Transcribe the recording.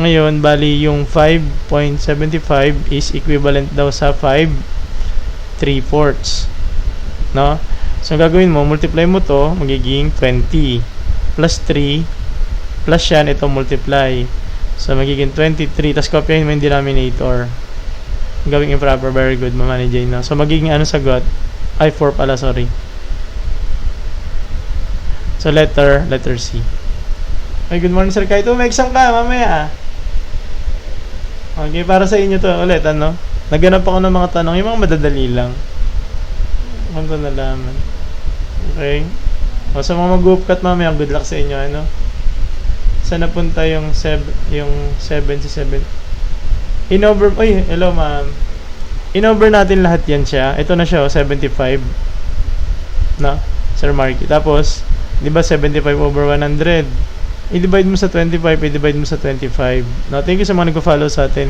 Ngayon, bali yung 5.75 is equivalent daw sa 5/3, no? So, ang gagawin mo, multiply mo to, magiging 20 plus 3 plus yan, ito multiply. So, magiging 23, tapos copyahin mo yung denominator. Gawing improper, very good, Mama ni Jane, no? So, magiging ano sagot? Ay, 4 pala, sorry. So, letter C. Ay, good morning, Sir Kaito. May exam ka, mamaya. Okay, para sa inyo to ulit, ano? Naghanap ako ng mga tanong, yung mga madadali lang. Ano to nalaman? Okay. O, sa mga mag-upcut mamaya, good luck sa inyo, ano? Saan napunta yung 7 si 7? In-over, ay, hello ma'am. In-over natin lahat yan siya. Ito na siya, 75. No? Sir Marky. Tapos, di ba 75 over 100? I-divide mo sa 25, i-divide mo sa 25. No, thank you sa mga nag-follow sa atin.